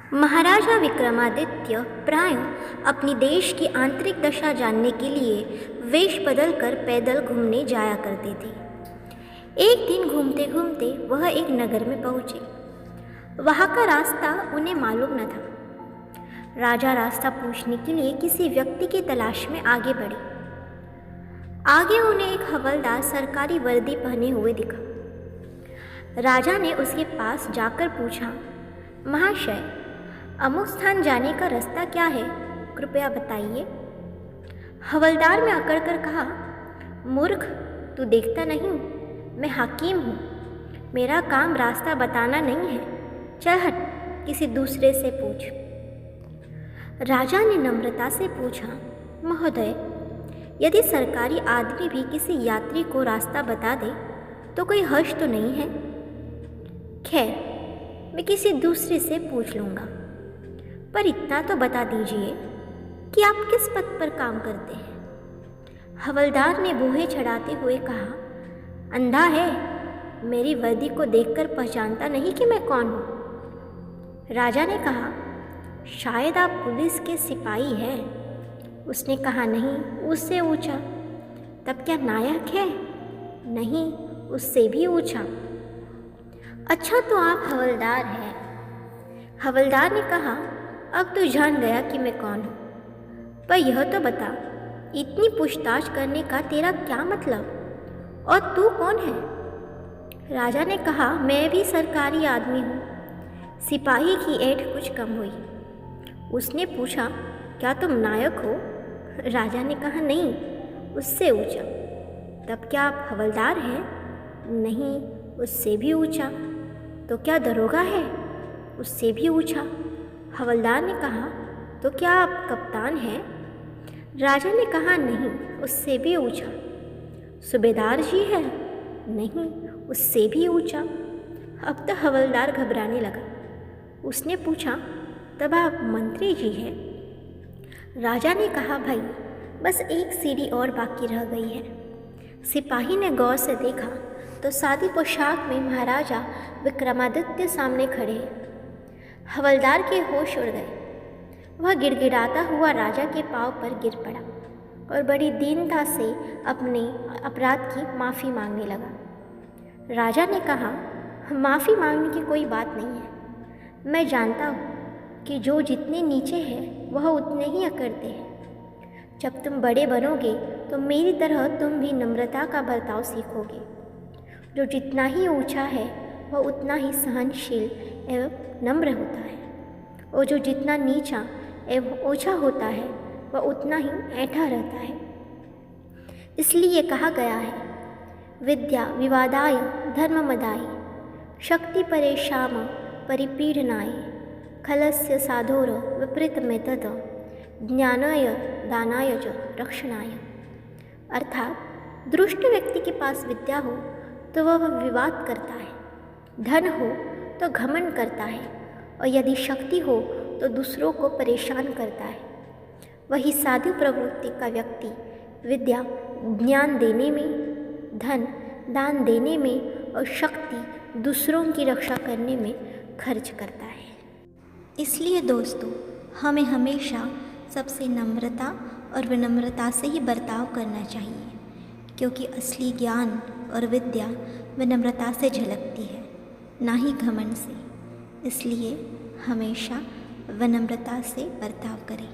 महाराजा विक्रमादित्य प्रायः अपनी देश की आंतरिक दशा जानने के लिए वेश बदलकर पैदल घूमने जाया करते थे। एक दिन घूमते घूमते वह एक नगर में पहुँचे। वहाँ का रास्ता उन्हें मालूम न था। राजा रास्ता पूछने के लिए किसी व्यक्ति की तलाश में आगे बढ़े। आगे उन्हें एक हवलदार सरकारी वर्दी पहने हुए दिखा। राजा ने उसके पास जाकर पूछा, महाशय, अमुक स्थान जाने का रास्ता क्या है, कृपया बताइए। हवलदार ने अकड़ कर कहा, मूर्ख, तू देखता नहीं मैं हाकिम हूँ। मेरा काम रास्ता बताना नहीं है। चल हट, किसी दूसरे से पूछ। राजा ने नम्रता से पूछा, महोदय, यदि सरकारी आदमी भी किसी यात्री को रास्ता बता दे तो कोई हर्ष तो नहीं है? खैर, मैं किसी दूसरे से पूछ लूँगा, पर इतना तो बता दीजिए कि आप किस पद पर काम करते हैं। हवलदार ने बूहे चढ़ाते हुए कहा, अंधा है, मेरी वर्दी को देखकर पहचानता नहीं कि मैं कौन हूँ। राजा ने कहा, शायद आप पुलिस के सिपाही हैं। उसने कहा, नहीं, उससे ऊंचा। तब क्या नायक है? नहीं, उससे भी ऊंचा। अच्छा, तो आप हवलदार हैं। हवलदार ने कहा, अब तो जान गया कि मैं कौन हूँ, पर यह तो बता, इतनी पूछताछ करने का तेरा क्या मतलब, और तू कौन है? राजा ने कहा, मैं भी सरकारी आदमी हूँ। सिपाही की ऐंठ कुछ कम हुई। उसने पूछा, क्या तुम नायक हो? राजा ने कहा, नहीं, उससे ऊंचा। तब क्या आप हवलदार हैं? नहीं, उससे भी ऊंचा। तो क्या दरोगा है? उससे भी ऊंचा। हवलदार ने कहा, तो क्या आप कप्तान हैं? राजा ने कहा, नहीं, उससे भी ऊंचा। सूबेदार जी है? नहीं, उससे भी ऊंचा। अब तो हवलदार घबराने लगा। उसने पूछा, तब आप मंत्री जी हैं? राजा ने कहा, भाई, बस एक सीढ़ी और बाकी रह गई है। सिपाही ने गौर से देखा तो सादी पोशाक में महाराजा विक्रमादित्य सामने खड़े हैं। हवलदार के होश उड़ गए। वह गिड़गिड़ाता हुआ राजा के पांव पर गिर पड़ा और बड़ी दीनता से अपने अपराध की माफ़ी मांगने लगा। राजा ने कहा, माफ़ी मांगने की कोई बात नहीं है। मैं जानता हूँ कि जो जितने नीचे हैं वह उतने ही अकड़ते हैं। जब तुम बड़े बनोगे तो मेरी तरह तुम भी नम्रता का बर्ताव सीखोगे। जो जितना ही ऊंचा है वह उतना ही सहनशील एवं नम्र होता है, और जो जितना नीचा एवं ओछा होता है वह उतना ही ऐंठा रहता है। इसलिए कहा गया है, विद्या विवादाय धर्ममदाय शक्ति परेशाम परिपीडनाय खलस्य साधोर विपरीतमेतद ज्ञानाय दानाय च रक्षणाय। अर्थात दुष्ट व्यक्ति के पास विद्या हो तो वह विवाद करता है, धन हो तो घमंड करता है, और यदि शक्ति हो तो दूसरों को परेशान करता है। वही साधु प्रवृत्ति का व्यक्ति विद्या ज्ञान देने में, धन दान देने में और शक्ति दूसरों की रक्षा करने में खर्च करता है। इसलिए दोस्तों, हमें हमेशा सबसे नम्रता और विनम्रता से ही बर्ताव करना चाहिए, क्योंकि असली ज्ञान और विद्या विनम्रता से झलकती है, ना ही घमंड से। इसलिए हमेशा विनम्रता से बर्ताव करें।